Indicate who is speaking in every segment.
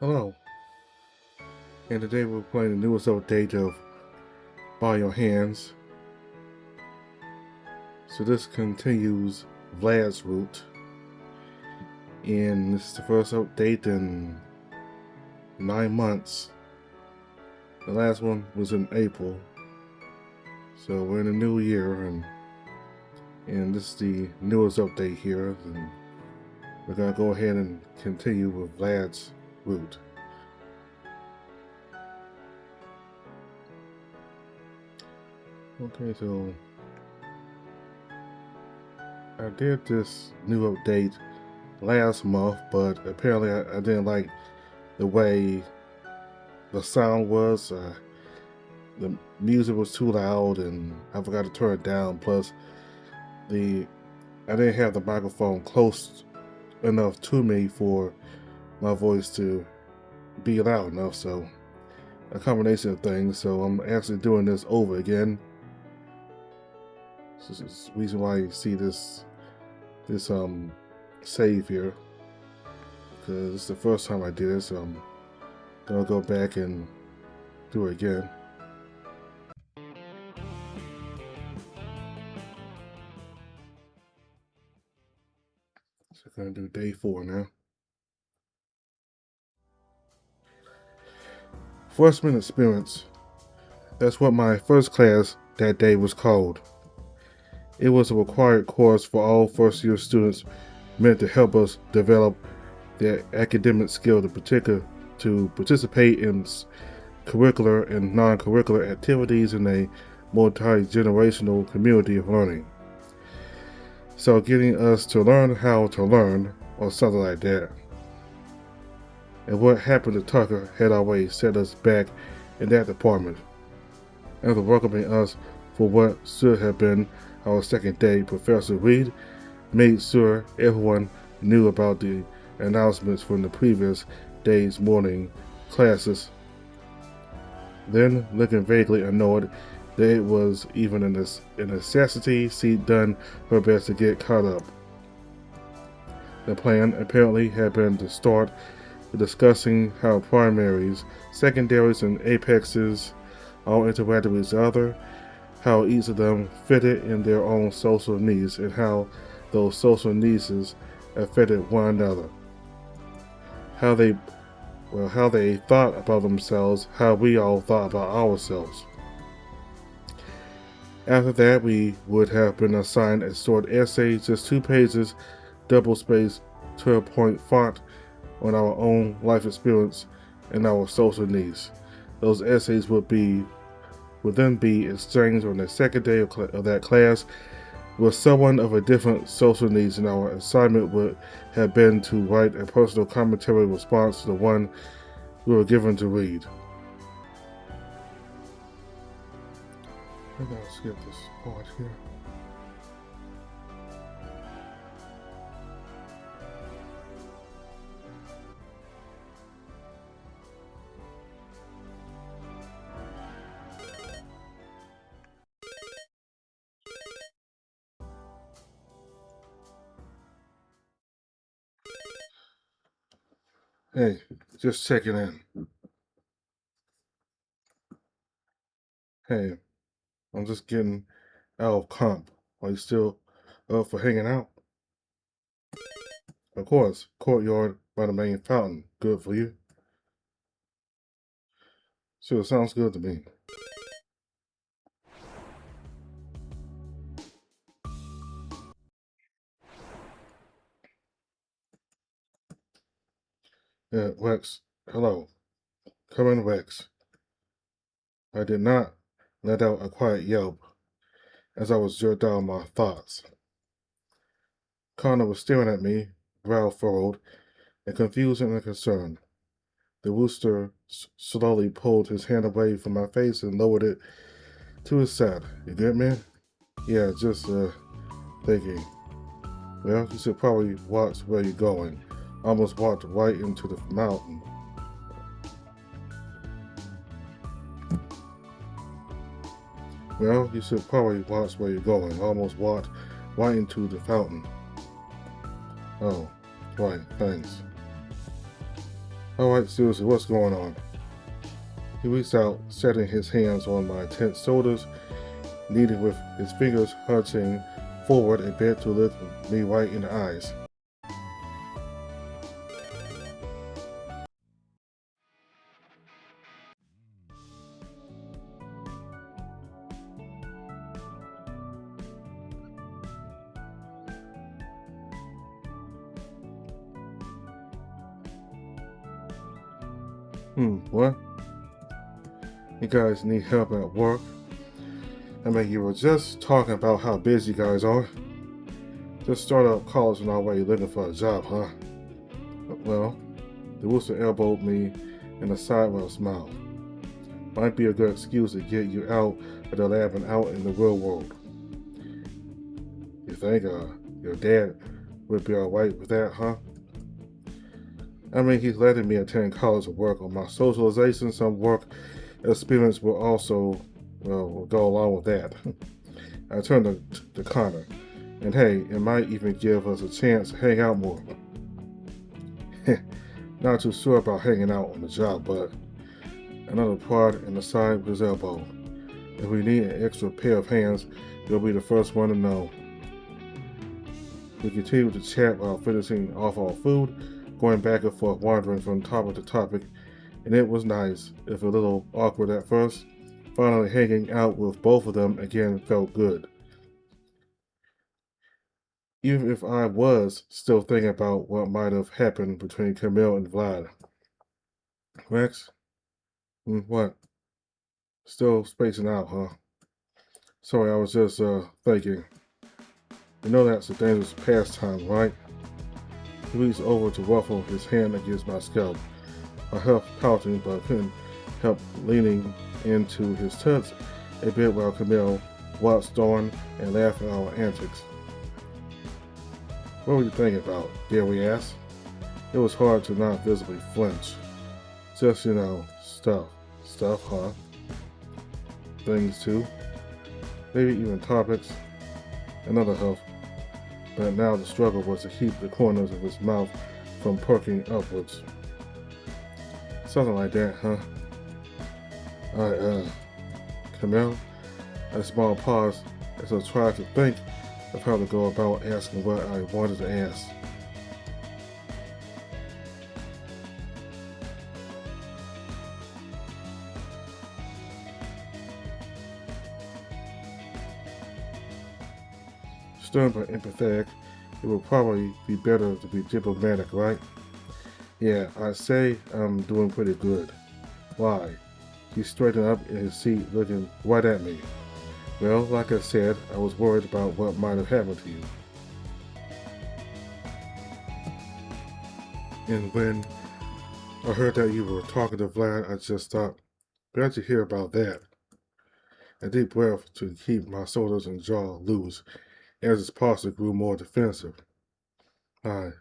Speaker 1: Hello, and today we're playing the newest update of By Your Hands. So this continues Vlad's route, and this is the first update in 9 months. The last one was in April, so we're in a new year, and this is the newest update here, and we're gonna go ahead and continue with Vlad's route. Okay, so I did this new update last month, but apparently I didn't like the way the sound was. The music was too loud, and I forgot to turn it down. Plus, I didn't have the microphone close enough to me for my voice to be loud enough. So, a combination of things. So I'm actually doing this over again. This is the reason why you see this save here, because it's the first time I did it. So I'm gonna go back and do it again. So I'm gonna do day 4 now. Freshman experience. That's what my first class that day was called. It was a required course for all first-year students, meant to help us develop their academic skill to participate in curricular and non-curricular activities in a multi-generational community of learning. So getting us to learn how to learn, or something like that. And what happened to Tucker had always set us back in that department. After welcoming us for what should have been our second day, Professor Reed made sure everyone knew about the announcements from the previous day's morning classes. Then, looking vaguely annoyed that it was even a necessity, she'd done her best to get caught up. The plan apparently had been to start discussing how primaries, secondaries, and apexes all interacted with each other, how each of them fitted in their own social needs, and how those social needs affected one another. How they thought about themselves, how we all thought about ourselves. After that, we would have been assigned a short essay, just 2 pages, double-spaced, 12-point font, on our own life experience and our social needs. Those essays would then be exchanged on the second day of that class with someone of a different social needs, and our assignment would have been to write a personal commentary response to the one we were given to read. I gotta skip this part here. Hey, just checking in. Hey, I'm just getting out of comp. Are you still up for hanging out? Of course, courtyard by the main fountain. Good for you. Sure, sounds good to me. Rex, hello. Come in, Rex. I did not let out a quiet yelp as I was jerked out of my thoughts. Connor was staring at me, brow furrowed, in confusion and concern. The rooster slowly pulled his hand away from my face and lowered it to his side. You good, man? Yeah, just, thinking. Well, you should probably watch where you're going. Almost walked right into the mountain. Well, you should probably watch where you're going. Almost walked right into the fountain. Oh, right, thanks. Alright, seriously, what's going on? He reached out, setting his hands on my tense shoulders, kneading with his fingers, hunching forward a bit to look me right in the eyes. What? You guys need help at work? I mean, you were just talking about how busy you guys are. Just started out college and already looking for a job, huh? Well, the rooster elbowed me in the side with a smile. Might be a good excuse to get you out of the lab and out in the real world. You think your dad would be alright with that, huh? I mean, he's letting me attend college and work on my socialization. Some work experience will also, will go along with that. I turned to Connor, and hey, it might even give us a chance to hang out more. Not too sure about hanging out on the job, but another prod in the side with his elbow. If we need an extra pair of hands, you'll be the first one to know. We continued to chat while finishing off our food, going back and forth, wandering from topic to topic, and it was nice, if a little awkward at first. Finally hanging out with both of them again felt good. Even if I was still thinking about what might have happened between Camille and Vlad. Rex? What? Still spacing out, huh? Sorry, I was just thinking. You know that's a dangerous pastime, right? He reached over to ruffle his hand against my scalp. I helped pouting, but couldn't help leaning into his touch a bit while Camille watched on and laughed at our antics. What were you thinking about? Dare we ask? It was hard to not visibly flinch. Just, stuff. Stuff, huh? Things too. Maybe even topics. Another huff. But now the struggle was to keep the corners of his mouth from perking upwards. Something like that, huh? Camille? A small pause as I tried to think of how to go about asking what I wanted to ask. Stern but empathetic, it would probably be better to be diplomatic, right? Yeah, I'd say I'm doing pretty good. Why? He straightened up in his seat, looking right at me. Well, like I said, I was worried about what might have happened to you. And when I heard that you were talking to Vlad, I just thought, glad to hear about that. A deep breath to keep my shoulders and jaw loose as his posture grew more defensive. Hi.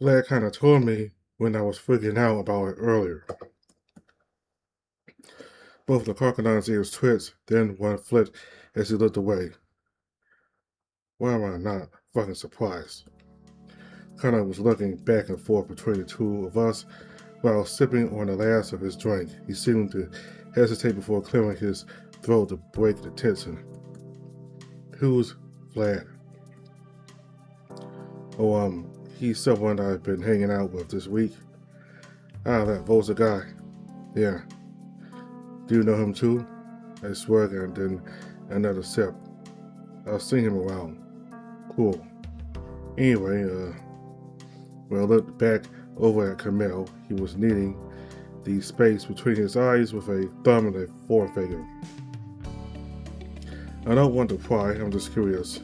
Speaker 1: Vlad kind of told me when I was freaking out about it earlier. Both the crocodile's ears twitched, then one flipped as he looked away. Why am I not fucking surprised? Connor was looking back and forth between the two of us while sipping on the last of his drink. He seemed to hesitate before clearing his throat to break the tension. Who's Vlad? Oh, he's someone I've been hanging out with this week. Ah, that Volza guy. Yeah. Do you know him too? I swear, and then another sip. I've seen him around. Cool. Anyway, when I looked back over at Camille, he was kneading the space between his eyes with a thumb and a forefinger. I don't want to pry, I'm just curious.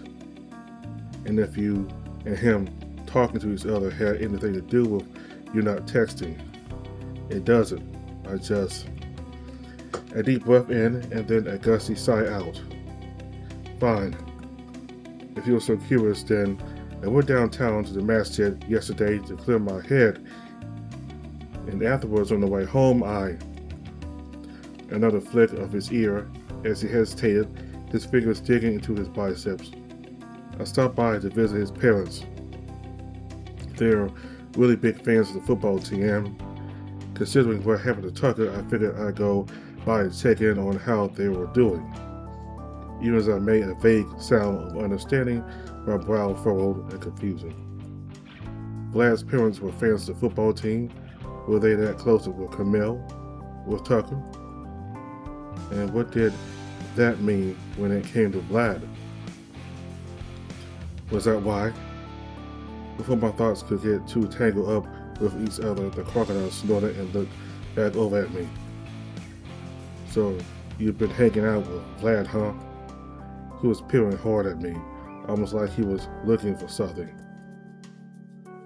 Speaker 1: And if you and him talking to each other had anything to do with you not texting. It doesn't. I just... A deep breath in and then a gusty sigh out. Fine. If you're so curious, then I went downtown to the masjid yesterday to clear my head, and afterwards on the way home another flick of his ear as he hesitated, his fingers digging into his biceps. I stopped by to visit his parents. they're really big fans of the football team, and considering what happened to Tucker, I figured I'd go by and check in on how they were doing. Even as I made a vague sound of understanding, my brow furrowed and confusion. Vlad's parents were fans of the football team. Were they that close with Camille, with Tucker? And what did that mean when it came to Vlad? Was that why? Before my thoughts could get too tangled up with each other, the crocodile snorted and looked back over at me. So, you've been hanging out with Vlad, huh? He was peering hard at me, almost like he was looking for something.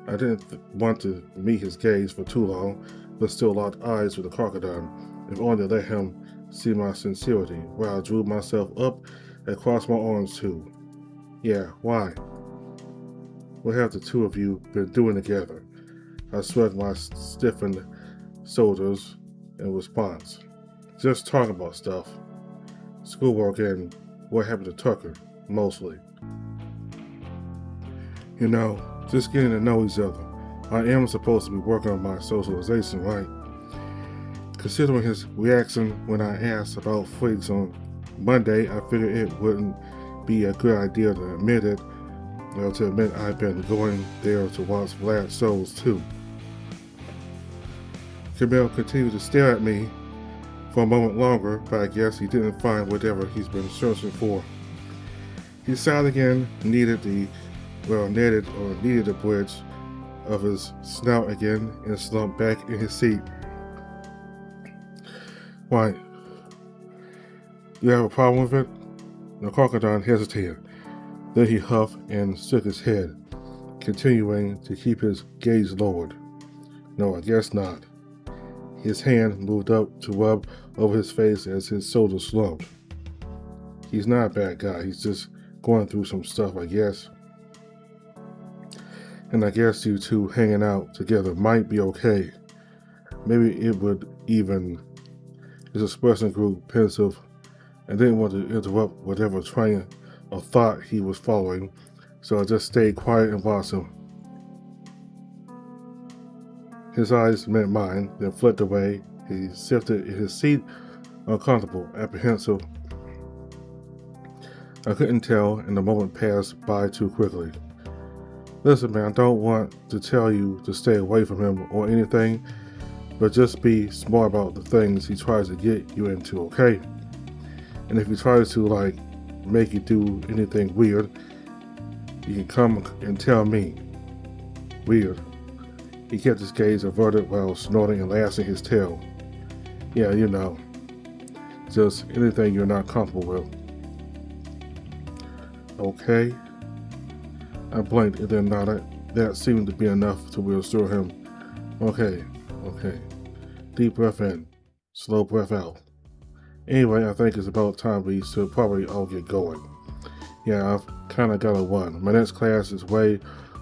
Speaker 1: I didn't want to meet his gaze for too long, but still locked eyes with the crocodile, if only to let him see my sincerity, while I drew myself up and crossed my arms too. Yeah, why? What have the two of you been doing together? I shrugged my stiffened shoulders in response. Just talking about stuff. Schoolwork and what happened to Tucker, mostly. You know, just getting to know each other. I am supposed to be working on my socialization, right? Considering his reaction when I asked about freaks on Monday, I figured it wouldn't be a good idea to admit it, or to admit I've been going there to watch Vlad shows too. Camille continued to stare at me for a moment longer, but I guess he didn't find whatever he's been searching for. He sighed again, kneaded the bridge of his snout again, and slumped back in his seat. Why? You have a problem with it? The crocodile hesitated. Then he huffed and shook his head, continuing to keep his gaze lowered. No, I guess not. His hand moved up to rub over his face as his shoulders slumped. He's not a bad guy. He's just going through some stuff, I guess. And I guess you two hanging out together might be okay. Maybe it would even. His expression grew pensive and didn't want to interrupt whatever train of thought he was following, so I just stayed quiet and watched him. His eyes met mine, then flicked away. He shifted in his seat, uncomfortable, apprehensive. I couldn't tell, and the moment passed by too quickly. Listen, man, I don't want to tell you to stay away from him or anything, but just be smart about the things he tries to get you into, okay? And if he tries to, make you do anything weird, you can come and tell me. Weird. He kept his gaze averted while snorting and lashing his tail. Yeah, you know. Just anything you're not comfortable with. Okay. I blinked and then nodded. That seemed to be enough to reassure him. Okay. Deep breath in. Slow breath out. Anyway, I think it's about time we should probably all get going. Yeah, I've kind of got to run. My next class is way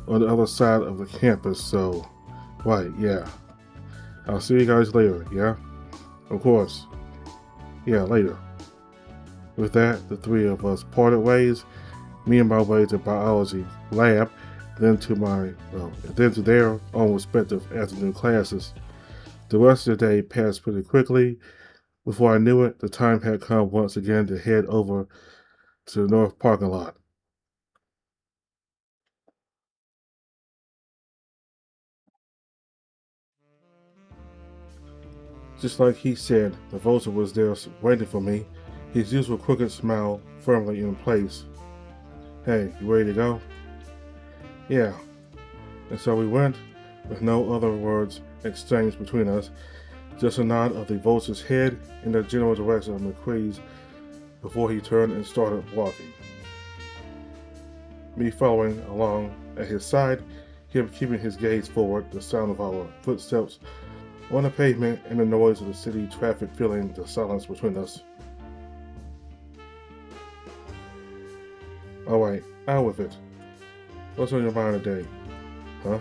Speaker 1: on the other side of the campus, so... Right, yeah. I'll see you guys later, yeah? Of course. Yeah, later. With that, the three of us parted ways, me and my way to biology lab, then to their own respective afternoon classes. The rest of the day passed pretty quickly. Before I knew it, the time had come once again to head over to the north parking lot. Just like he said, the vulture was there waiting for me, his usual crooked smile firmly in place. Hey, you ready to go? Yeah. And so we went, with no other words exchanged between us, just a nod of the vulture's head in the general direction of McCree's before he turned and started walking. Me following along at his side, him keeping his gaze forward, the sound of our footsteps on the pavement and the noise of the city traffic filling the silence between us. Alright, out with it. What's on your mind today? Huh?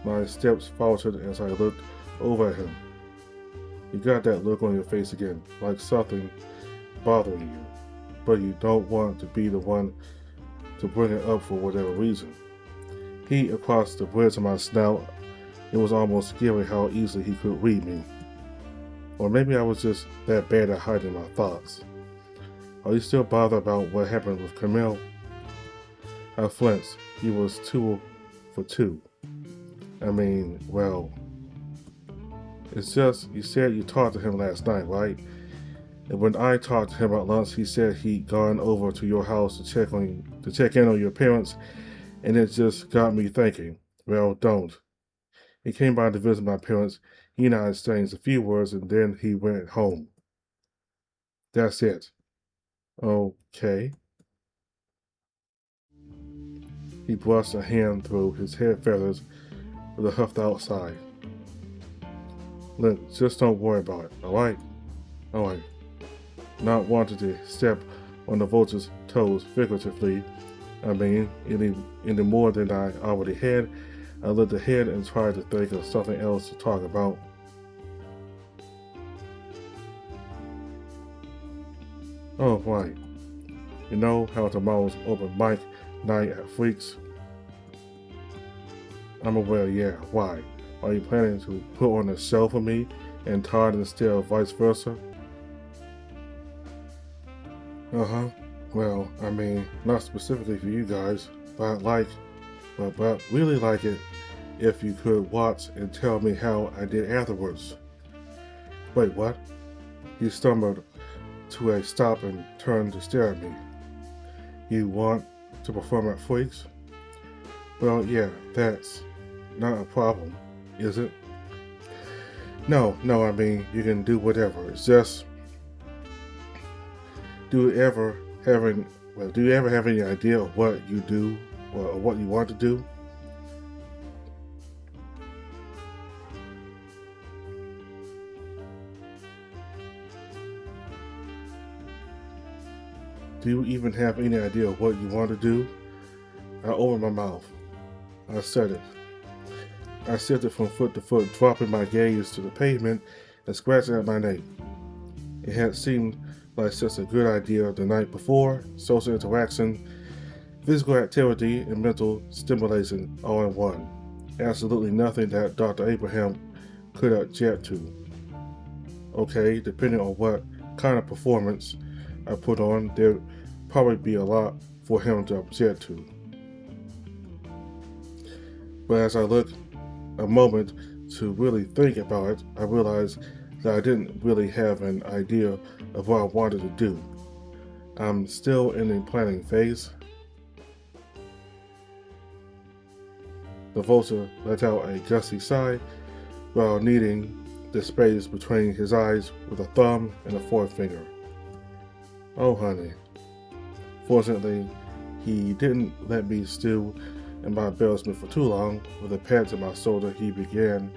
Speaker 1: My steps faltered as I looked over at him. You got that look on your face again, like something bothering you, but you don't want to be the one to bring it up for whatever reason. He across the bridge of my snout. It was almost scary how easily he could read me. Or maybe I was just that bad at hiding my thoughts. Are you still bothered about what happened with Camille? I flinched. He was 2 for 2. I mean, well, it's just, you said you talked to him last night, right? And when I talked to him at lunch, he said he'd gone over to your house to check in on your parents, and it just got me thinking. Well, don't. He came by to visit my parents. He and I exchanged a few words, and then he went home. That's it. Okay. He brushed a hand through his head feathers with a huffed out sigh. Look, just don't worry about it, alright? Alright. Not wanting to step on the vulture's toes figuratively, any more than I already had, I looked ahead and tried to think of something else to talk about. Oh, right. You know how tomorrow's open mic night at Freaks? I'm aware, yeah. Why? Are you planning to put on a show for me and Todd instead of vice versa? Uh-huh. Well, not specifically for you guys, but but really like it if you could watch and tell me how I did afterwards. Wait, what? He stumbled to a stop and turned to stare at me. You want to perform at Freaks? Well, yeah, that's not a problem, is it? No, you can do whatever. It's just, do you ever have any idea of what you do or what you want to do? Do you even have any idea of what you want to do? I opened my mouth. I said it. I shifted from foot to foot, dropping my gaze to the pavement and scratching at my nape. It had seemed like such a good idea the night before: social interaction, physical activity, and mental stimulation all in one. Absolutely nothing that Dr. Abraham could object to. Okay, depending on what kind of performance I put on, there'd probably be a lot for him to object to. But as I looked a moment to really think about it, I realized that I didn't really have an idea of what I wanted to do. I'm still in the planning phase. The vulture let out a gusty sigh while kneading the space between his eyes with a thumb and a forefinger. Oh, honey. Fortunately, he didn't let me stew in my embarrassment for too long. With a pat to my shoulder, he began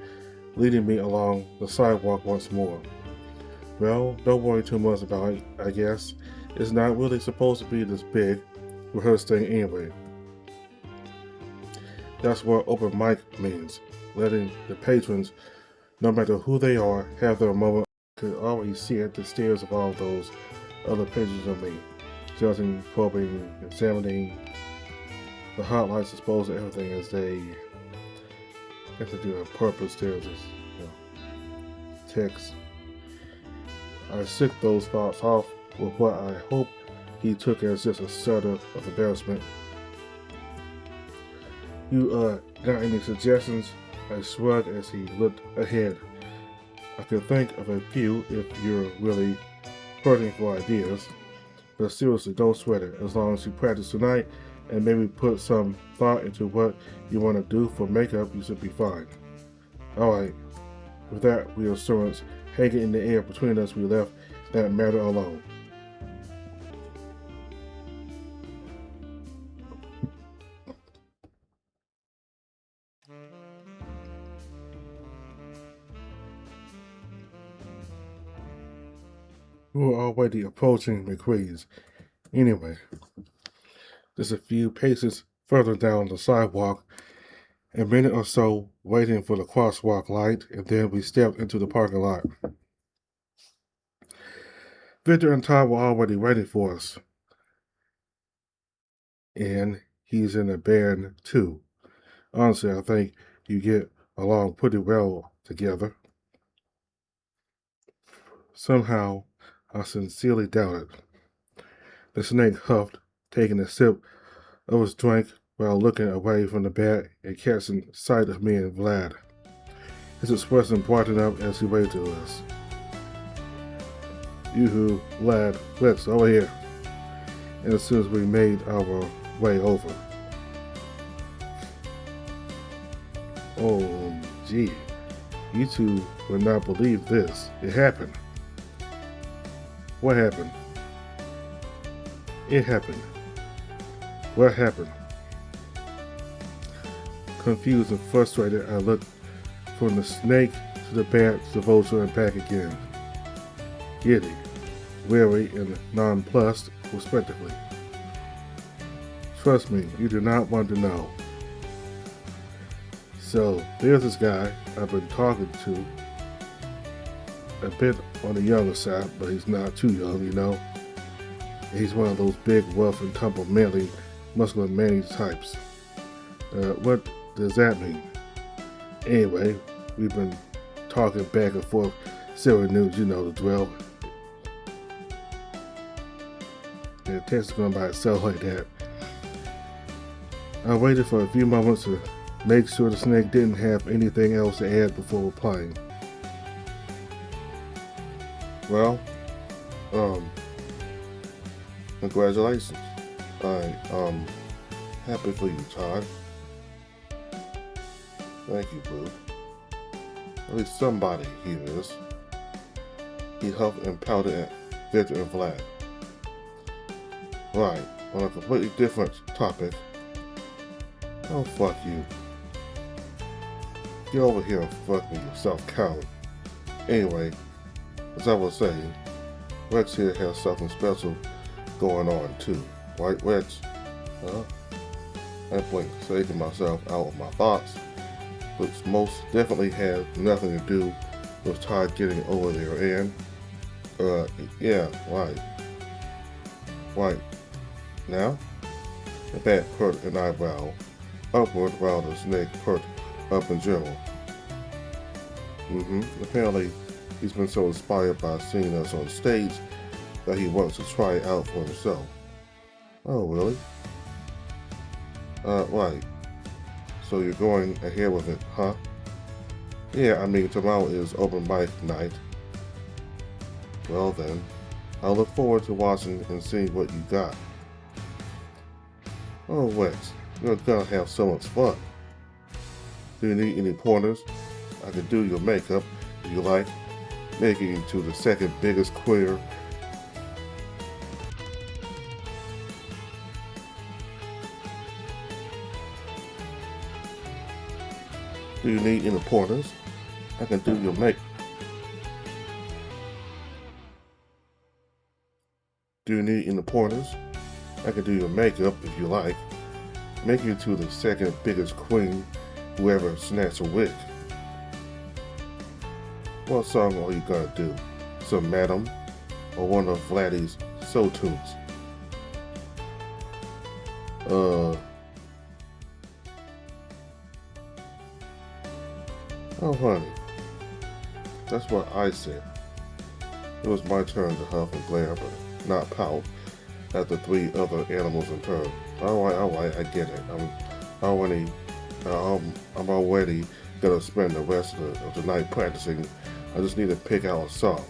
Speaker 1: leading me along the sidewalk once more. Well, don't worry too much about it, I guess. It's not really supposed to be this big, rehearsed thing anyway. That's what open mic means, letting the patrons, no matter who they are, have their moment. I could already see at the stares of all those other patrons of me, judging, probing, examining the highlights, exposed to everything as they have to do on purpose. There's this, text. I shook those thoughts off with what I hope he took as just a shudder of embarrassment. You, got any suggestions? I shrugged as he looked ahead. I could think of a few if you're really hurting for ideas. But seriously, don't sweat it. As long as you practice tonight and maybe put some thought into what you want to do for makeup, you should be fine. Alright. With that reassurance hanging in the air between us, we left that matter alone. We were already approaching McCree's. Anyway, just a few paces further down the sidewalk, a minute or so waiting for the crosswalk light, and then we stepped into the parking lot. Victor and Todd were already waiting for us, and he's in a band too. Honestly, I think you get along pretty well together. Somehow, I sincerely doubt it. The snake huffed, taking a sip of his drink while looking away from the bat and catching sight of me and Vlad. His expression brightened up as he waved to us. Yoo-hoo, Vlad, let's over here. And as soon as we made our way over, oh, gee, you two would not believe this. It happened. What happened? It happened. What happened? Confused and frustrated, I looked from the snake to the bat to the vulture and back again. Giddy, weary, and nonplussed, respectively. Trust me, you do not want to know. So, there's this guy I've been talking to. A bit on the younger side, but he's not too young, you know. He's one of those big, rough and tumble, manly, muscular manly types. What does that mean? Anyway, we've been talking back and forth, silly news, you know the drill. And the text is going by itself like that. I waited for a few moments to make sure the snake didn't have anything else to add before replying. Well, congratulations. I'm happy for you, Todd. Thank you, Boo. At least somebody here is. He huffed and pouted at Victor and Vlad. Right, on a completely different topic. Oh, fuck you. Get over here and fuck me, yourself, coward. Anyway, as I was saying, Rex here has something special going on too. Right, Rex? Huh? I blinked, saving myself out of my thoughts, which most definitely has nothing to do with Todd getting over there and, yeah, right. Right. Now? The bat perked an eyebrow upward while the snake perked up in general. Apparently, he's been so inspired by seeing us on stage that he wants to try it out for himself. Oh, really? Right. So you're going ahead with it, huh? Yeah, I mean, tomorrow is open mic night. Well then, I look forward to watching and seeing what you got. Oh, Wex, you're gonna have so much fun. Do you need any pointers? I can do your makeup if you like, making you to the second biggest queer. Do you need any pointers? I can do your make. Do you need any pointers? I can do your makeup if you like, make you to the second biggest queen who ever snatched a wig. What song are you gonna do? Some Madam or one of Vladdy's soul tunes? Oh honey, that's what I said. It was my turn to huff and glare, but not pout at the three other animals in turn. Alright, I get it. I'm already gonna spend the rest of the night practicing. I just need to pick out a song.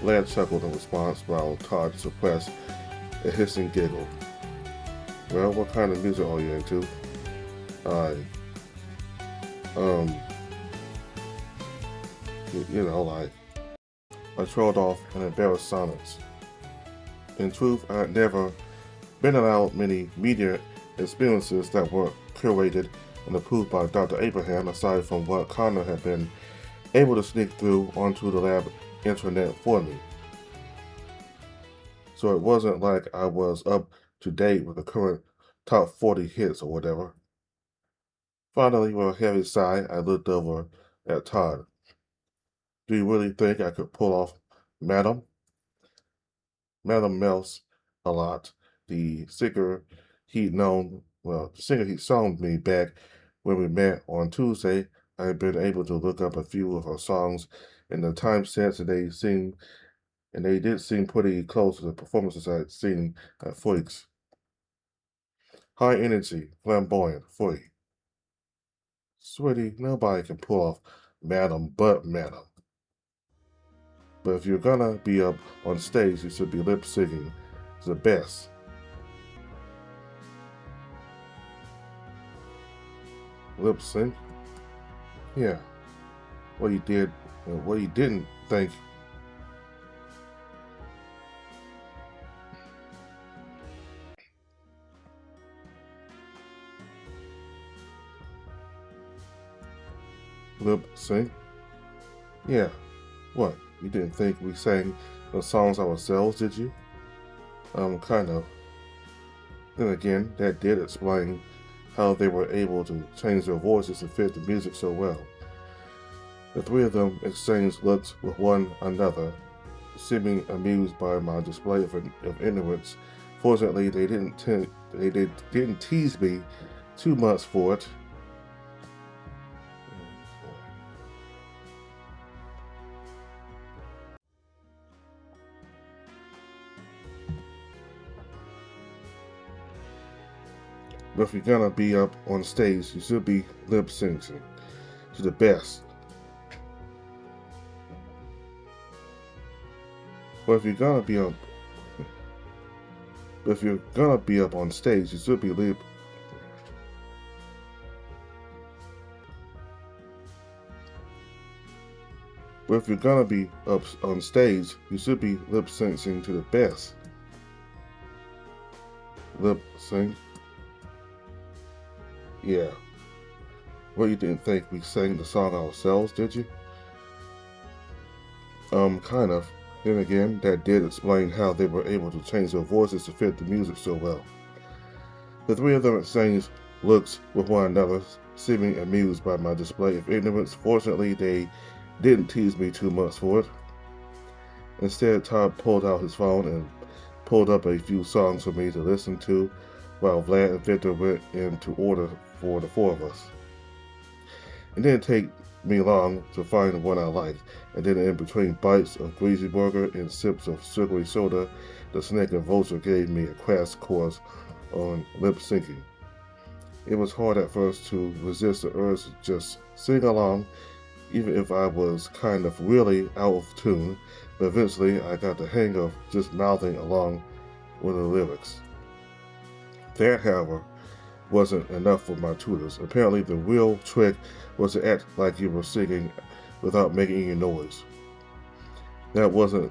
Speaker 1: Vlad chuckled in response while Todd suppressed a hissing giggle. Well, what kind of music are you into? Like, I trailed off in embarrassed silence. In truth, I had never been allowed many media experiences that were curated and approved by Dr. Abraham, aside from what Connor had been able to sneak through onto the lab intranet for me. So it wasn't like I was up to date with the current top 40 hits or whatever. Finally, with a heavy sigh, I looked over at Todd. Do you really think I could pull off Madam? Madam melts a lot. The singer he'd sung me back When we met on Tuesday, I had been able to look up a few of her songs and the time stamps, and they did seem pretty close to the performances I'd seen at Freaks. High energy, flamboyant, free. Sweetie, nobody can pull off Madam but Madam. But if you're gonna be up on stage, you should be lip syncing the best. Lip sync? Yeah. What you did and what you didn't think. Lip sync? Yeah. What? You didn't think we sang the songs ourselves, did you? Kind of. Then again, that did explain how they were able to change their voices to fit the music so well. The three of them exchanged looks with one another, seeming amused by my display of ignorance. Fortunately, they didn't tease me too much for it. But if you're gonna be up on stage, you should be lip syncing to the best. But if you're gonna be up, but if you're gonna be up on stage, you should be lip. But if you're gonna be up on stage, you should be lip syncing to the best. Lip sync. Yeah. Well, you didn't think we sang the song ourselves, did you? Kind of. Then again, that did explain how they were able to change their voices to fit the music so well. The three of them exchanged looks with one another, seeming amused by my display of ignorance. Fortunately, they didn't tease me too much for it. Instead, Todd pulled out his phone and pulled up a few songs for me to listen to, while Vlad and Victor went into order for the four of us. It didn't take me long to find one I liked, and then in between bites of greasy burger and sips of sugary soda, the snake and vulture gave me a crash course on lip syncing. It was hard at first to resist the urge to just sing along, even if I was kind of really out of tune, but eventually I got the hang of just mouthing along with the lyrics. That, however, wasn't enough for my tutors. Apparently, the real trick was to act like you were singing without making any noise. That wasn't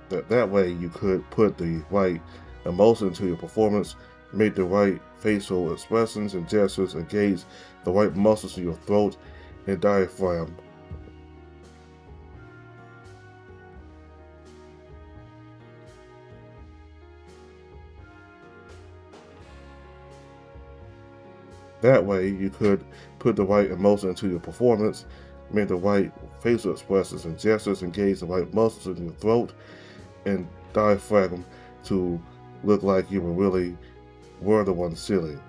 Speaker 1: that way you could put the right emotion into your performance, make the right facial expressions and gestures, engage the right muscles in your throat and diaphragm. That way, you could put the right emotion into your performance, make the right facial expressions and gestures, engage the right muscles in your throat and diaphragm to look like you were the one singing.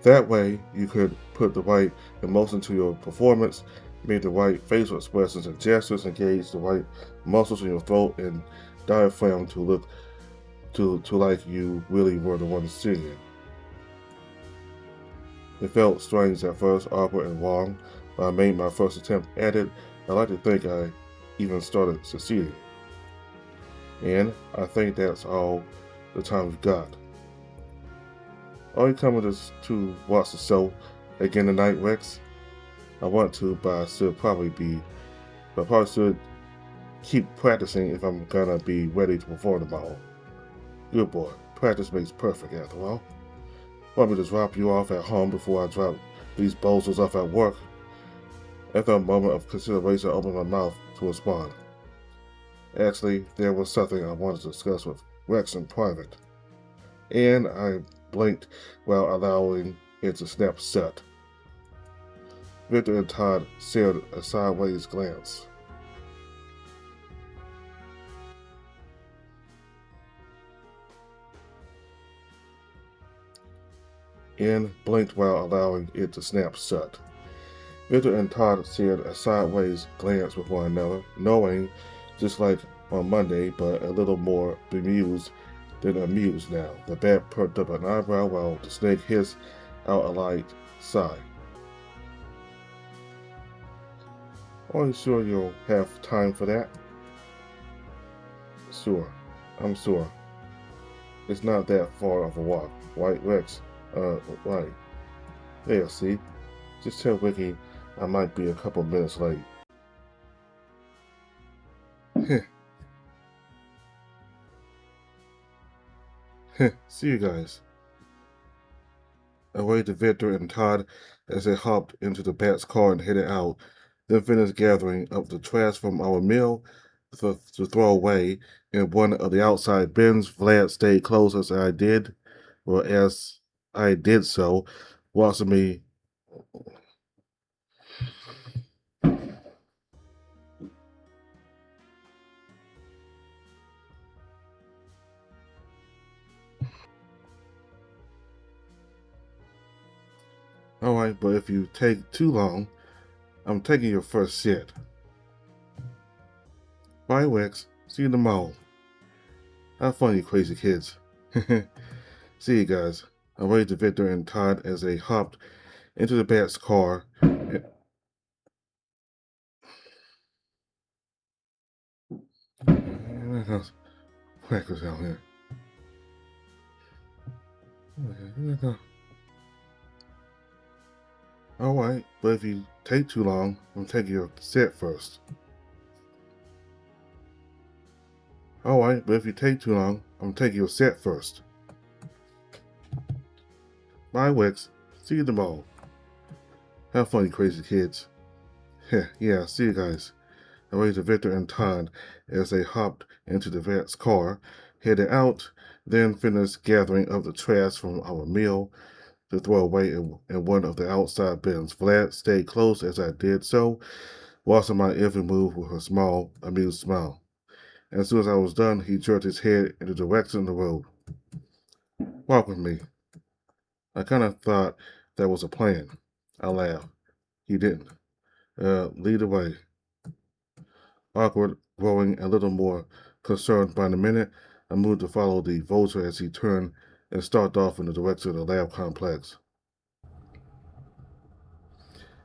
Speaker 1: That way, you could put the right emotion to your performance, make the right facial expressions and gestures, engage the right muscles in your throat and diaphragm to look to like you really were the one singing. It felt strange at first, awkward and wrong, but I made my first attempt at it. I like to think I even started succeeding. And I think that's all the time we've got. Are you coming to watch the show again tonight, Rex? I want to, but I probably should keep practicing if I'm gonna be ready to perform tomorrow. Good boy. Practice makes perfect, after all. Want me to drop you off at home before I drop these bozos off at work? After a moment of consideration, I opened my mouth to respond. Actually, there was something I wanted to discuss with Rex in private. And I blinked while allowing it to snap shut. Victor and Todd shared a sideways glance. and blinked while allowing it to snap shut. Victor and Todd shared a sideways glance with one another, knowing, just like on Monday, but a little more bemused than amused now. The bat perked up an eyebrow while the snake hissed out a light sigh. Are you sure you'll have time for that? Sure. I'm sure. It's not that far of a walk. White Rex, right. There, see? Just tell Ricky I might be a couple minutes late. See you guys. I waved to Victor and Todd as they hopped into the Bat's car and headed out, then finished gathering up the trash from our meal to throw away in one of the outside bins. Vlad stayed close as I did so, watching me. All right, but if you take too long, I'm taking your first sit. Bye, Wex. See you in the mall. Have fun, you crazy kids. See you guys. I waved to Victor and Todd as they hopped into the Bat's car. Crackers out here. All right, but if you take too long, I'm taking your set first. All right, but if you take too long, I'm taking your set first. Bye, Wix. See you tomorrow. Have fun, you crazy kids. Yeah, see you guys. I waved to Victor and Todd as they hopped into the vet's car, headed out, then finished gathering up the trash from our meal to throw away in one of the outside bins. Vlad stayed close as I did so, watching my every move with a small, amused smile. As soon as I was done, he jerked his head in the direction of the road. Walk with me. I kind of thought that was a plan. I laughed. He didn't. Lead the way. Awkward, growing a little more concerned by the minute, I moved to follow the vulture as he turned and stalked off in the direction of the lab complex.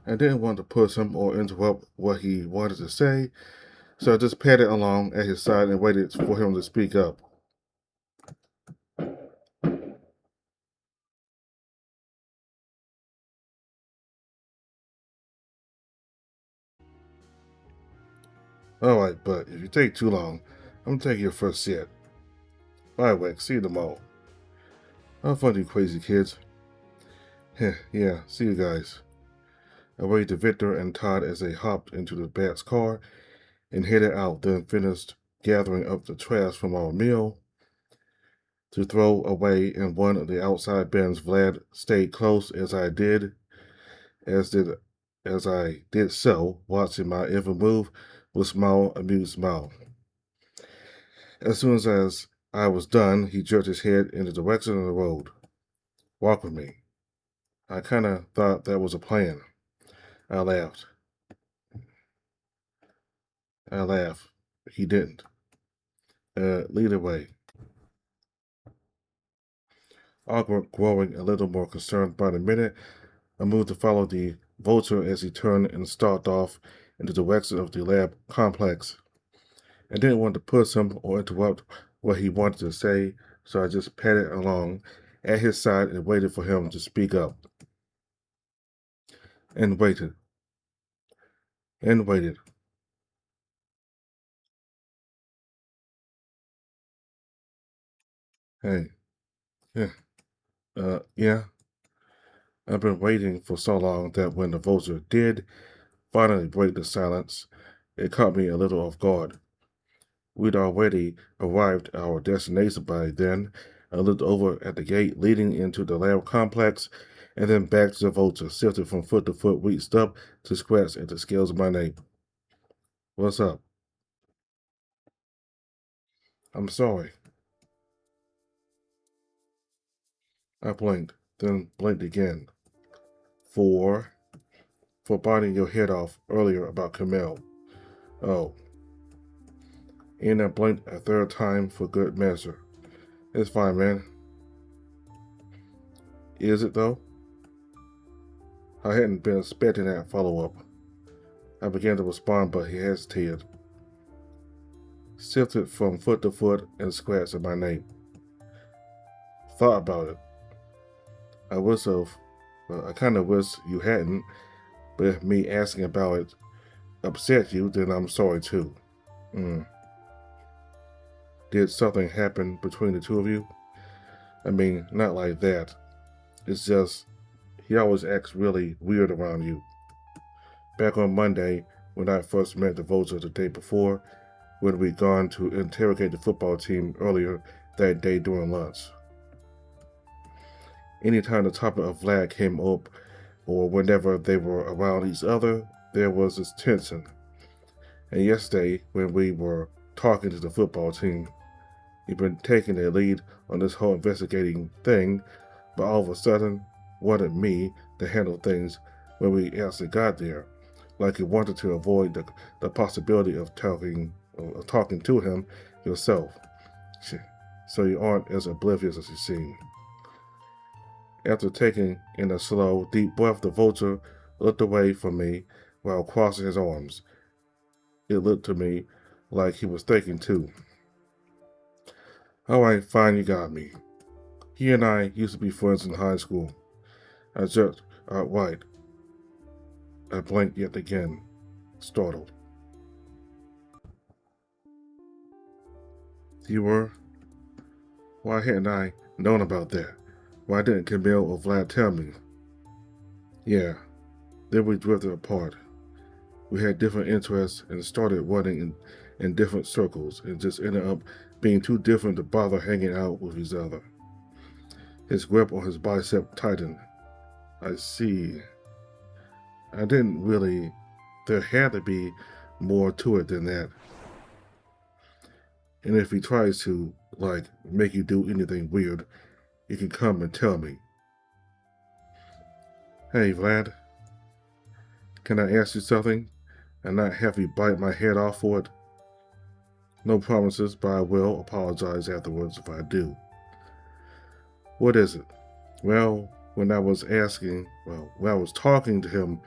Speaker 1: I didn't want to push him or interrupt what he wanted to say, so I just padded along at his side and waited for him to speak up. All right, but if you take too long, I'm taking your first set. Bye, Wex. See you tomorrow. Have fun, you crazy kids. Yeah, see you guys. I waved to Victor and Todd as they hopped into the Bat's car and headed out, then finished gathering up the trash from our meal to throw away in one of the outside bins. Vlad stayed close as did as I did so, watching my every move with a small, amused smile. As soon as I was done, he jerked his head in the direction of the road. Walk with me. I kind of thought that was a plan. I laughed. I laughed. He didn't. Lead the way. Awkward, growing a little more concerned by the minute, I moved to follow the vulture as he turned and stalked off in the direction of the lab complex. I didn't want to push him or interrupt what he wanted to say, so I just padded along at his side and waited for him to speak up. And waited. And waited. Hey, yeah, yeah. I've been waiting for so long that when the vulture did finally break the silence, it caught me a little off guard. We'd already arrived at our destination by then. I looked over at the gate leading into the lab complex and then back to the vulture, sifted from foot to foot, reached up to scratch at the scales of my nape. What's up? I'm sorry. I blinked, then blinked again. For biting your head off earlier about Camille. Oh. And I blinked a third time for good measure. It's fine, man. Is it, though? I hadn't been expecting that follow-up. I began to respond, but he hesitated. Shifted from foot to foot and scratched at my name. Thought about it. I kind of wish you hadn't, but if me asking about it upset you, then I'm sorry too. Did something happen between the two of you? I mean, not like that. It's just, he always acts really weird around you. Back on Monday, when I first met the Vulture the day before, when we'd gone to interrogate the football team earlier that day during lunch. Anytime the topic of Vlad came up, or whenever they were around each other, there was this tension. And yesterday, when we were talking to the football team, he'd been taking the lead on this whole investigating thing, but all of a sudden wanted me to handle things when we actually got there, like he wanted to avoid the possibility of talking to him yourself, so you aren't as oblivious as you seem. After taking in a slow, deep breath, the Vulture looked away from me while crossing his arms. It looked to me like he was thinking too. All right, fine, you got me. He and I used to be friends in high school. I jerked outright. I blinked yet again, startled. You were? Why hadn't I known about that? Why didn't Camille or Vlad tell me? Yeah, then we drifted apart. We had different interests and started running in different circles and just ended up being too different to bother hanging out with each other. His grip on his bicep tightened. I see. I didn't really. There had to be more to it than that. And if he tries to, make you do anything weird, you can come and tell me. Hey, Vlad. Can I ask you something and not have you bite my head off for it? No promises, but I will apologize afterwards if I do. What is it? Well, when I was talking to him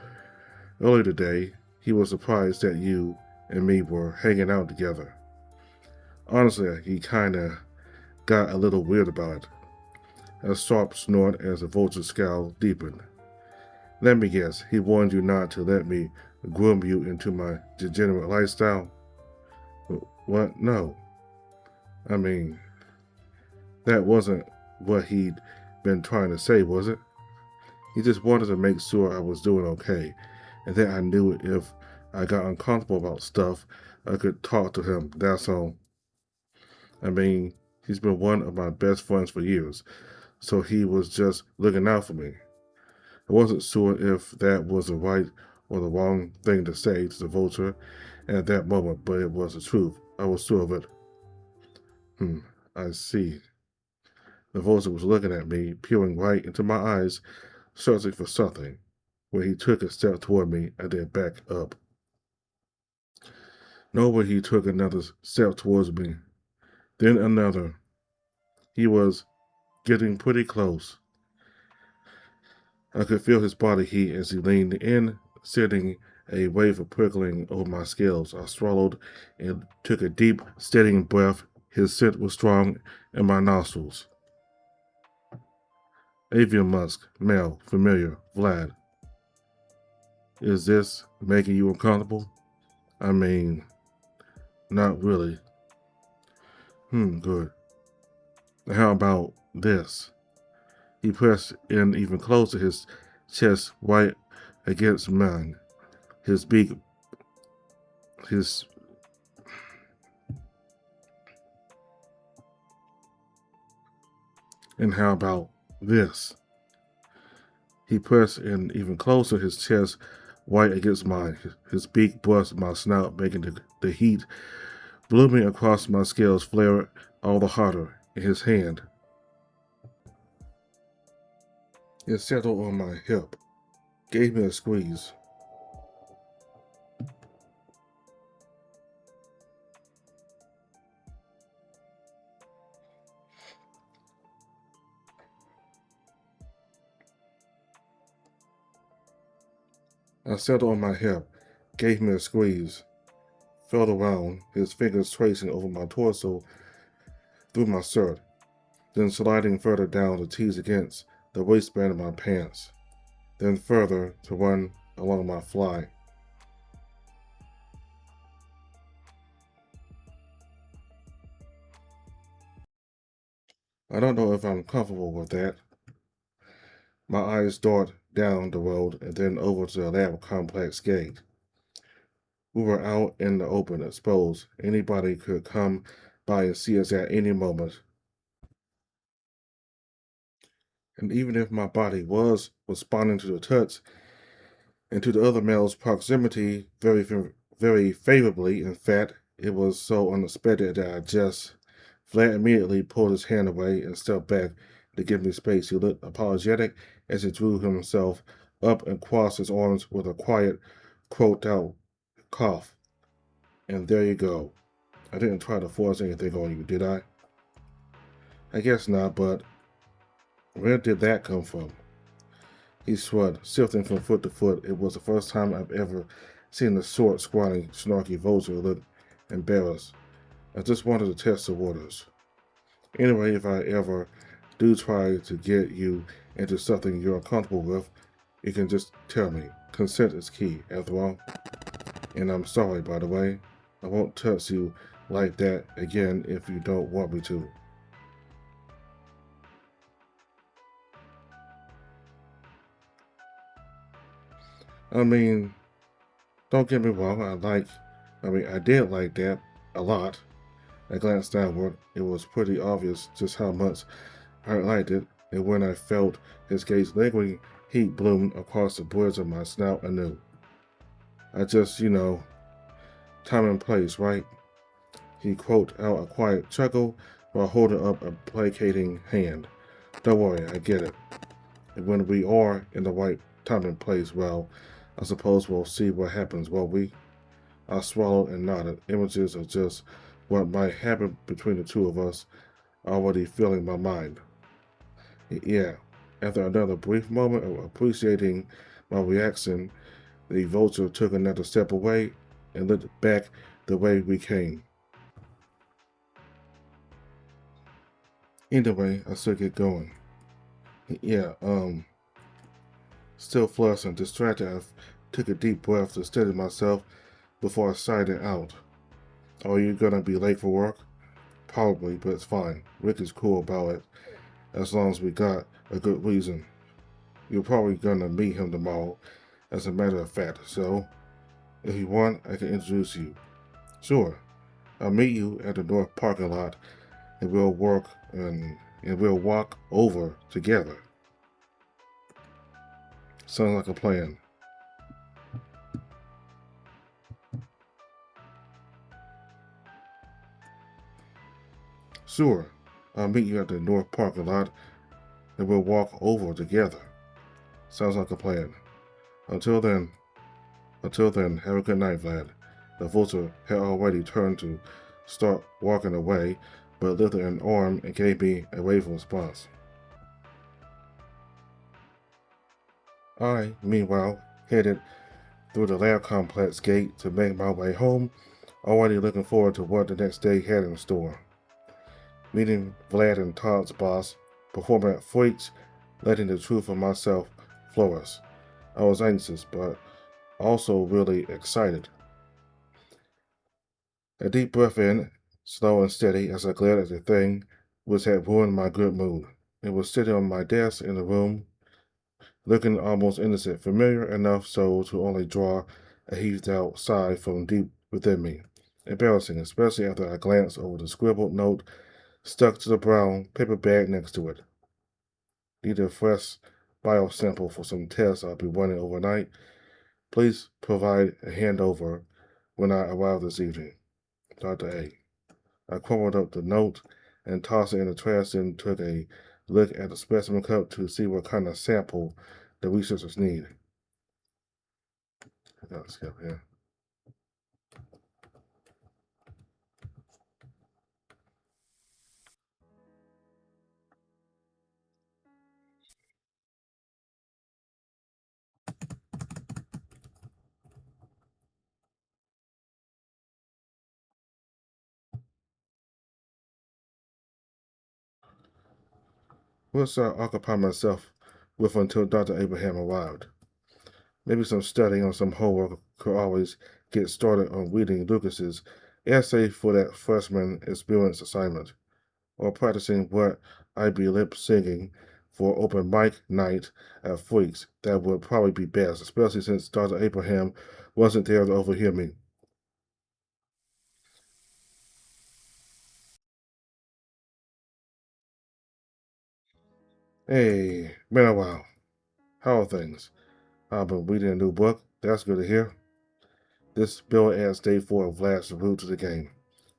Speaker 1: earlier today, he was surprised that you and me were hanging out together. Honestly, he kinda got a little weird about it. A sharp snort as the Vulture's scowl deepened. Let me guess, he warned you not to let me groom you into my degenerate lifestyle? What? No. I mean, that wasn't what he'd been trying to say, was it? He just wanted to make sure I was doing okay, and that I knew if I got uncomfortable about stuff, I could talk to him, that's all. I mean, he's been one of my best friends for years, so he was just looking out for me. I wasn't sure if that was the right or the wrong thing to say to the Vulture at that moment, but it was the truth. I was sure of it. I see. The Vulture was looking at me, peering right into my eyes, searching for something, when he took a step toward me and then back up. Nowhere he took another step towards me, then another. He was getting pretty close. I could feel his body heat as he leaned in, sending a wave of prickling over my scales. I swallowed and took a deep, steadying breath. His scent was strong in my nostrils. Avian musk, male, familiar, Vlad. Is this making you uncomfortable? I mean, not really. Good. How about this? He pressed in even closer, his chest right against mine. His beak, And how about this? He pressed in even closer, his chest right against mine. His beak brushed my snout, making the heat blooming across my scales flare all the hotter in his hand. It settled on my hip, gave me a squeeze. I settled on my hip, gave me a squeeze, felt around, his fingers tracing over my torso through my shirt, then sliding further down to tease against the waistband of my pants, then further to run along my fly. I don't know if I'm comfortable with that. My eyes dart down the road and then over to the lab complex gate. We were out in the open, exposed. Anybody could come by and see us at any moment. And even if my body was responding to the touch and to the other male's proximity very favorably, in fact, it was so unexpected that Vlad immediately pulled his hand away and stepped back to give me space. He looked apologetic as he drew himself up and crossed his arms with a quiet, croaked out cough. And there you go. I didn't try to force anything on you, did I? I guess not, but where did that come from? He shrugged, shifting from foot to foot. It was the first time I've ever seen the short, scrawny, snarky vulture look embarrassed. I just wanted to test the waters. Anyway, if I ever do try to get you into something you're uncomfortable with, you can just tell me. Consent is key, after all. And I'm sorry, by the way. I won't touch you like that again if you don't want me to. I mean, don't get me wrong, I did like that a lot. I glanced downward. It was pretty obvious just how much I liked it, and when I felt his gaze lingering heat bloom across the bridge of my snout, I knew. I just, time and place, right? He croaked out a quiet chuckle while holding up a placating hand. Don't worry, I get it. And when we are in the right time and place, well, I suppose we'll see what happens, won't we? I swallowed and nodded. Images of just what might happen between the two of us already filling my mind. Yeah. After another brief moment of appreciating my reaction, the vulture took another step away and looked back the way we came. Anyway, I still get going. Yeah, still flushed and distracted, I took a deep breath to steady myself before I sighed it out. Are you gonna be late for work? Probably, but it's fine. Rick is cool about it, as long as we got a good reason. You're probably gonna meet him tomorrow, as a matter of fact, so if you want, I can introduce you. Sure. I'll meet you at the north parking lot and we'll walk over together. Sounds like a plan. Sure. I'll meet you at the north parking lot and we'll walk over together. Sounds like a plan. Until then, have a good night, Vlad. The vulture had already turned to start walking away, but lifted an arm and gave me a wave response. I, meanwhile, headed through the lab complex gate to make my way home, already looking forward to what the next day had in store. Meeting Vlad and Todd's boss, performing at Freaks, letting the truth of myself flourish. I was anxious, but also really excited. A deep breath in, slow and steady, as I glared at the thing which had ruined my good mood. It was sitting on my desk in the room, looking almost innocent, familiar enough so to only draw a heaved out sigh from deep within me. Embarrassing, especially after I glanced over the scribbled note stuck to the brown paper bag next to it. Need a fresh biosample for some tests I'll be running overnight. Please provide a handover when I arrive this evening. Dr. A. I crumpled up the note and tossed it in the trash, then took a look at the specimen cup to see what kind of sample the researchers need. I got to skip here. What's I occupy myself with until Dr. Abraham arrived? Maybe some studying or some homework could always get started on reading Lucas's essay for that freshman experience assignment, or practicing what I'd be lip singing for open mic night at Freaks. That would probably be best, especially since Dr. Abraham wasn't there to overhear me. Hey, been a while. How are things? I've been reading a new book. That's good to hear. This bill adds day 4 of Vlad's route to the game.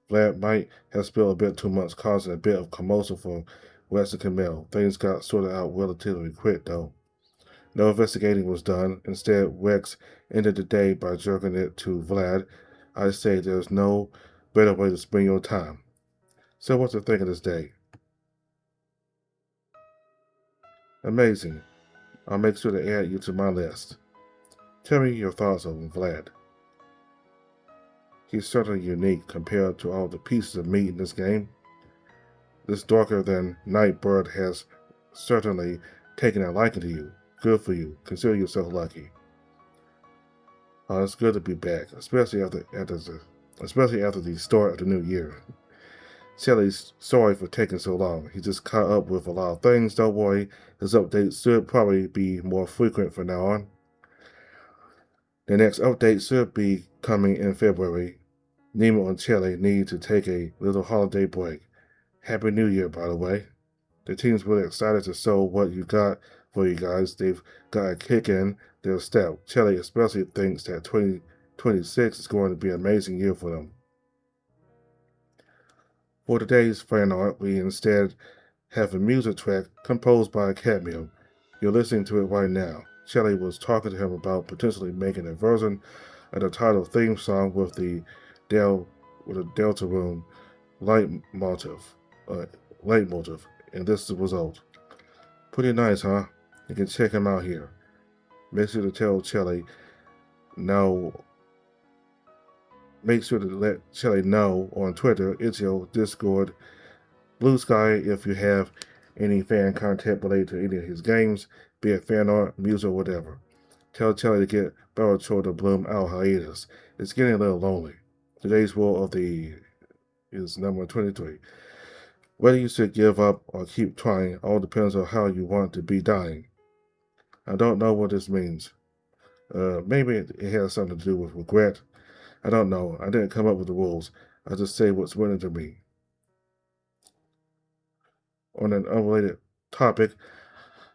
Speaker 1: Vlad might have spilled a bit too much, causing a bit of commotion for West and Camille. Things got sorted out relatively quick, though. No investigating was done. Instead, Rex ended the day by jerking it to Vlad. I say there's no better way to spend your time. So, what's the think of this day? Amazing. I'll make sure to add you to my list. Tell me your thoughts on Vlad. He's certainly unique compared to all the pieces of meat in this game. This darker than Nightbird has certainly taken a liking to you. Good for you. Consider yourself lucky. It's good to be back, especially after the start of the new year. Shelly's sorry for taking so long. He just caught up with a lot of things. Don't worry, his updates should probably be more frequent from now on. The next update should be coming in February. Nemo and Shelly need to take a little holiday break. Happy New Year, by the way. The team's really excited to show what you got for you guys. They've got a kick in their step. Shelly especially thinks that 2026 is going to be an amazing year for them. For today's fan art, we instead have a music track composed by a Cadmium. You're listening to it right now. Shelley was talking to him about potentially making a version of the title theme song with the Del with a Delta Room light motif, uh, light motive, and this is the result. Pretty nice, huh? You can check him out here. Make sure to tell Shelley no. Make sure to let Shelley know on Twitter, Itch.io, Discord, Blue Sky if you have any fan content related to any of his games, be it fan art, music, or whatever. Tell Charlie to get Baritro to bloom out hiatus. It's getting a little lonely. Today's rule of the is number 23. Whether you should give up or keep trying all depends on how you want to be dying. I don't know what this means. Maybe it has something to do with regret. I don't know. I didn't come up with the rules. I just say what's winning to me. On an unrelated topic,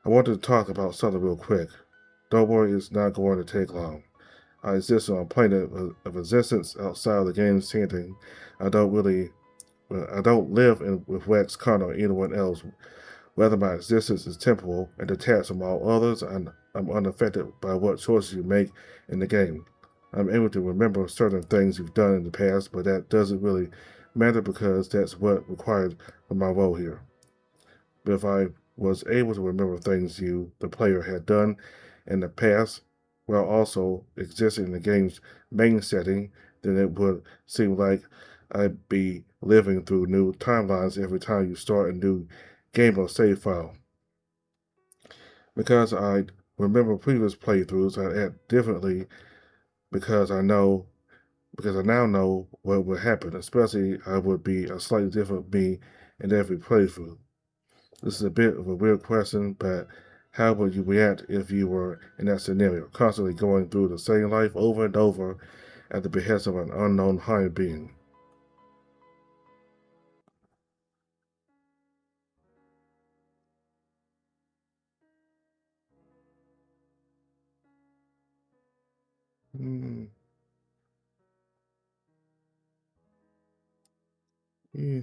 Speaker 1: I wanted to talk about something real quick. Don't worry, it's not going to take long. I exist on a plane of existence outside of the game's setting. I don't really, I don't live with Rex, Connor, or anyone else. Rather, my existence is temporal and detached from all others, and I'm unaffected by what choices you make in the game. I'm able to remember certain things you've done in the past, but that doesn't really matter because that's what required for my role here. But if I was able to remember things you, the player, had done in the past, while also existing in the game's main setting, then it would seem like I'd be living through new timelines every time you start a new game or save file. Because I remember previous playthroughs, I act differently because I know because I now know what would happen, especially I would be a slightly different me in every playthrough. This is a bit of a weird question, but how would you react if you were in that scenario, constantly going through the same life over and over at the behest of an unknown higher being? Mm, yeah,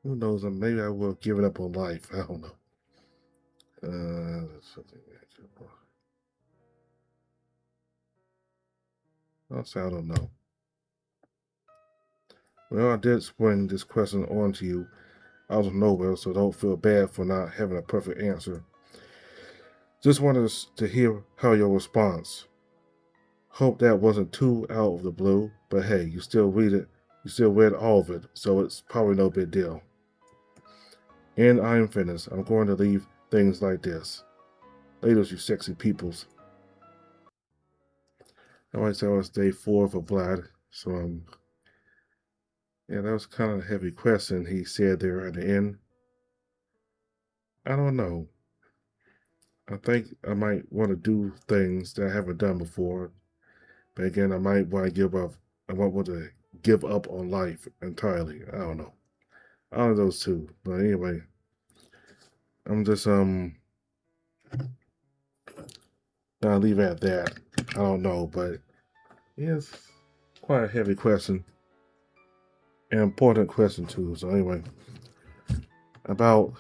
Speaker 1: Who knows? Maybe I will have given up on life. I don't know. That's something magical. Also, I don't know. Well, I did spring this question on to you out of nowhere, so don't feel bad for not having a perfect answer. Just wanted us to hear how your response. Hope that wasn't too out of the blue, but hey, you still read it. You still read all of it, so it's probably no big deal. And I'm finished. I'm going to leave things like this. Laters, you sexy peoples. Alright, so that was day 4 for Vlad. So yeah, that was kind of a heavy question he said there at the end. I don't know. I think I might want to do things that I haven't done before. But again, I might want to give up. I might want to give up on life entirely. I don't know. All of those two. But anyway, I'm just gonna leave it at that. I don't know, but it's quite a heavy question. An important question too. So anyway, about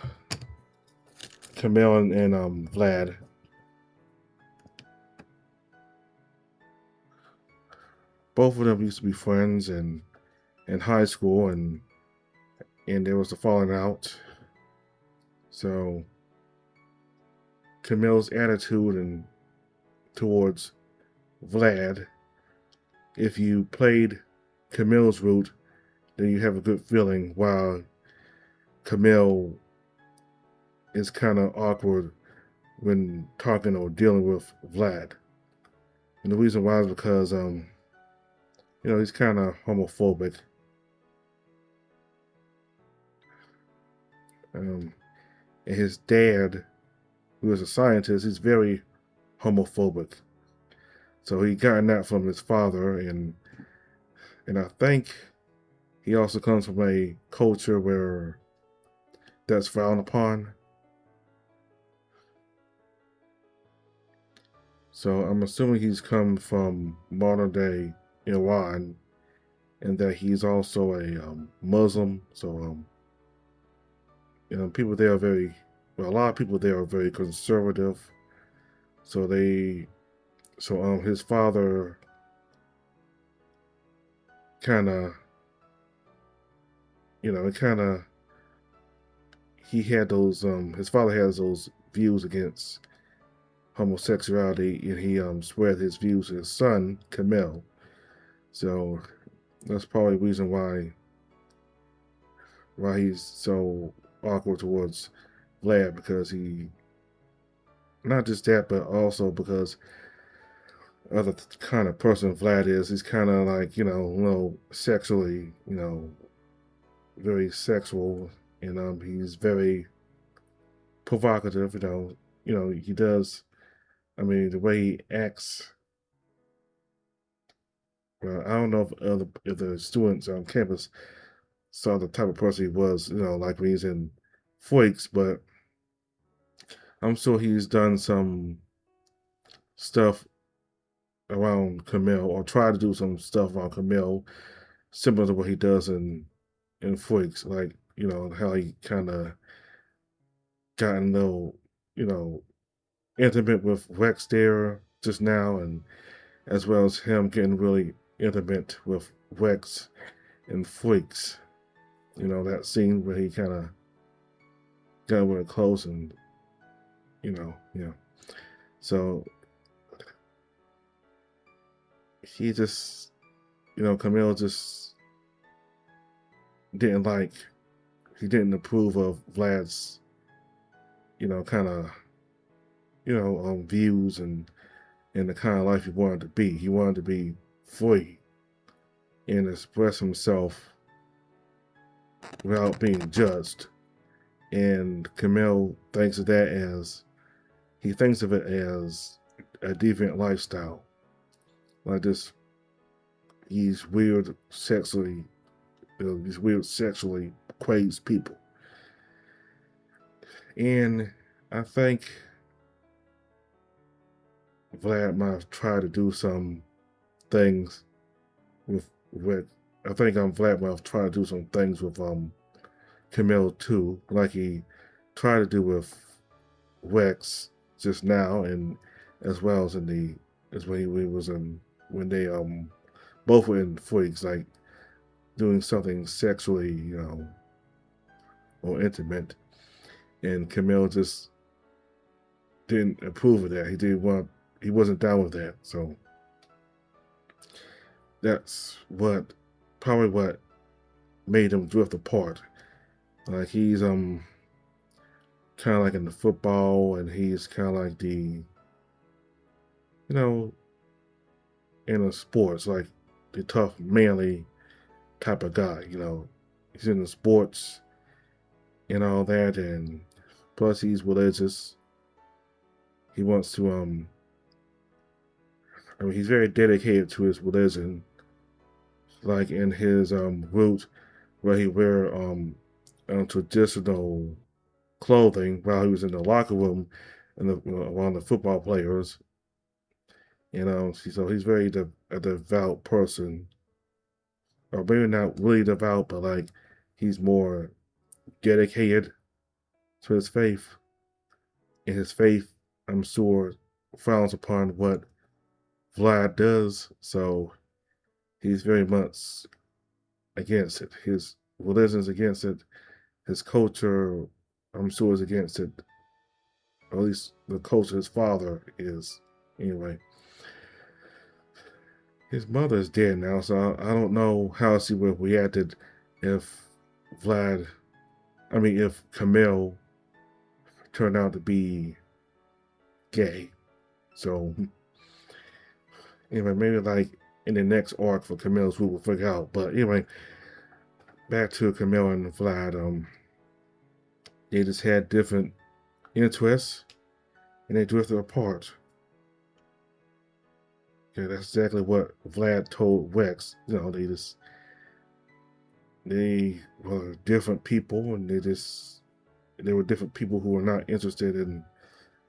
Speaker 1: Camille and Vlad. Both of them used to be friends in high school, and there was the falling out. So Camille's attitude and towards Vlad, if you played Camille's route, then you have a good feeling, while Camille is kind of awkward when talking or dealing with Vlad. And the reason why is because he's kind of homophobic. And his dad, who is a scientist, is very homophobic. So he gotten that from his father, and I think he also comes from a culture where that's frowned upon. So I'm assuming he's come from modern day Iran, and that he's also a Muslim. So people there are a lot of people there are very conservative. So his father kind of, he had those. His father has those views against homosexuality, and he spread his views to his son Camille. So that's probably the reason why he's so awkward towards Vlad, because he, not just that, but also because of the kind of person Vlad is. He's kind of like, sexually, very sexual, and he's very provocative. He does. I mean, the way he acts. Well, I don't know if the students on campus saw the type of person he was, like when he's in Freaks, but I'm sure he's done some stuff around Camille, or tried to do some stuff around Camille, similar to what he does in Freaks, like how he kind of gotten a little, you know, intimate with Rex there just now, and as well as him getting really intimate with Rex and Freaks. That scene where he kind of got really close, and yeah. So he just, Camille just didn't like, he didn't approve of Vlad's, kind of, views and the kind of life he wanted to be. He wanted to be free and express himself without being judged. And Camille thinks of that as, he thinks of it as a deviant lifestyle. Like this, these weird sexually crazed people. And I think Vlad might have tried to do some things with I think Vlad might have tried to do some things with Camille too, like he tried to do with Wex just now, and as well as in the as when he was in when they both were in freaks, like doing something sexually, or intimate, and Camille just didn't approve of that. He wasn't down with that. So that's what made them drift apart. Like he's kind of like in the football, and he's kind of like the you know in the sports, like the tough manly type of guy. He's in the sports and all that, and plus he's religious. He wants to he's very dedicated to his religion, like in his route where he wear traditional clothing while he was in the locker room and around the football players. So he's very a devout person, or maybe not really devout, but like he's more dedicated to his faith. And his faith, I'm sure, frowns upon what Vlad does, so he's very much against it. His religion's against it. His culture, I'm sure, is against it. Or at least the culture his father is. Anyway, his mother is dead now, so I don't know how she would have reacted if Vlad, if Camille turned out to be gay. So, anyway, maybe like in the next arc for Camille's, we will figure out. But anyway, back to Camille and Vlad. They just had different interests, and they drifted apart. Okay, that's exactly what Vlad told Wex. They were different people, and they were different people who were not interested in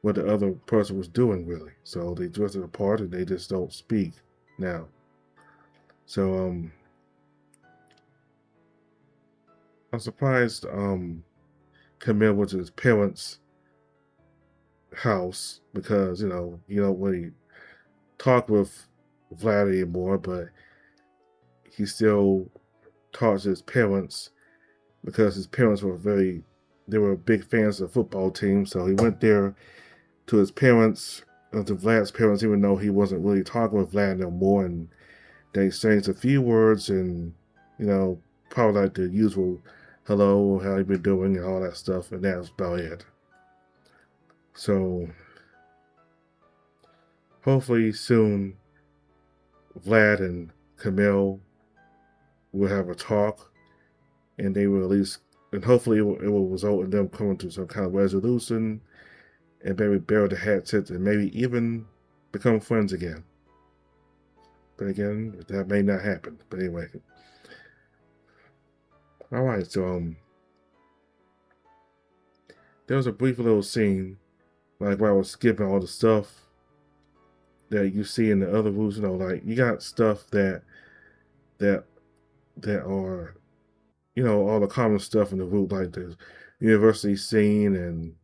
Speaker 1: what the other person was doing, really. So they drifted apart, and they just don't speak now. So I'm surprised Camille went to his parents' house because you don't really talk with Vlad anymore, but he still talks to his parents because his parents they were big fans of the football team. So he went there to his parents, to Vlad's parents, even though he wasn't really talking with Vlad no more, and they exchanged a few words, and probably like the usual hello, how you been doing, and all that stuff, and that was about it. So hopefully soon Vlad and Camille will have a talk, and they will at least, and hopefully it will result in them coming to some kind of resolution, and maybe bury the hatchet, and maybe even become friends again. But again, that may not happen. But anyway, all right. So there was a brief little scene, like where I was skipping all the stuff that you see in the other routes. Like you got stuff that that are all the common stuff in the route, like the university scene and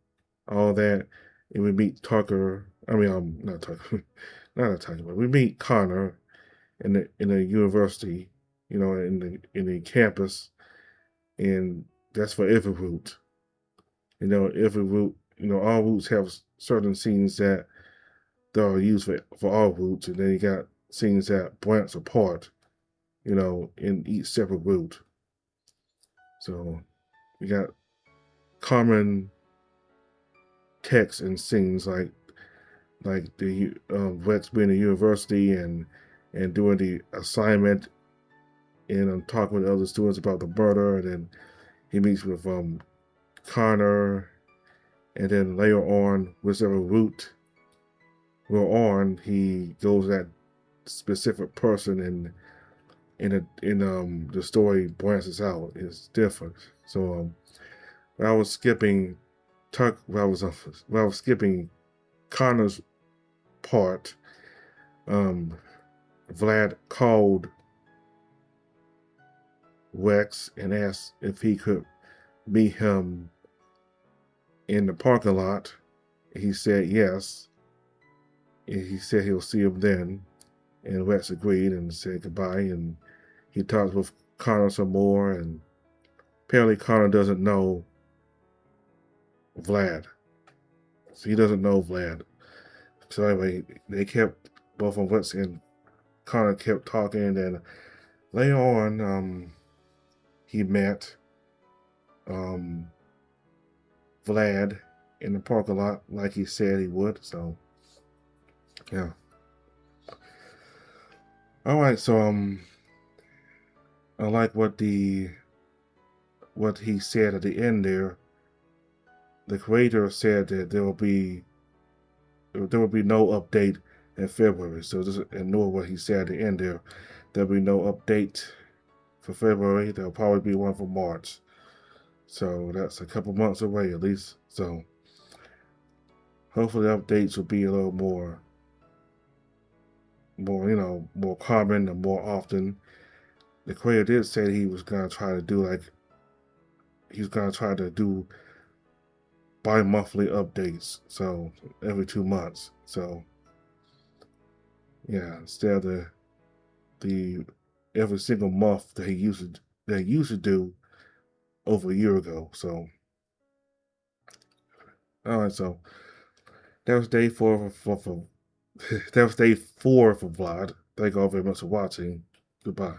Speaker 1: all that. And we meet Tucker. Not Tucker, not Tucker, but we meet Connor in the university, in the campus, and that's for every route. Every route, all routes have certain scenes that are used for all routes, and then you got scenes that branch apart, in each separate route. So you got common text and scenes like the Rex being a university and doing the assignment, and I'm talking with other students about the murder, and then he meets with Connor, and then later on, whichever route we're on, he goes that specific person, and the story branches out. It's different. So I was skipping I was skipping Connor's part. Vlad called Wex and asked if he could meet him in the parking lot. He said yes. He said he'll see him then. And Rex agreed and said goodbye. And he talked with Connor some more. And apparently Connor doesn't know Vlad. So he doesn't know Vlad. So anyway, they kept, both of Rex and Connor kept talking. And later on, he met um, Vlad in the parking lot like he said he would. So, yeah. All right, so I like what he said at the end there. The creator said that there will be no update in February. So just ignore what he said at the end there. There'll be no update for February. There'll probably be one for March. So that's a couple months away at least. So hopefully updates will be a little more more common and more often. The creator did say he was gonna try to do bi-monthly updates, so every 2 months. So yeah, instead of the every single month that he used to do over a year ago. So all right, so that was day four for that was day 4 for Vlad. Thank you all very much for watching. Goodbye.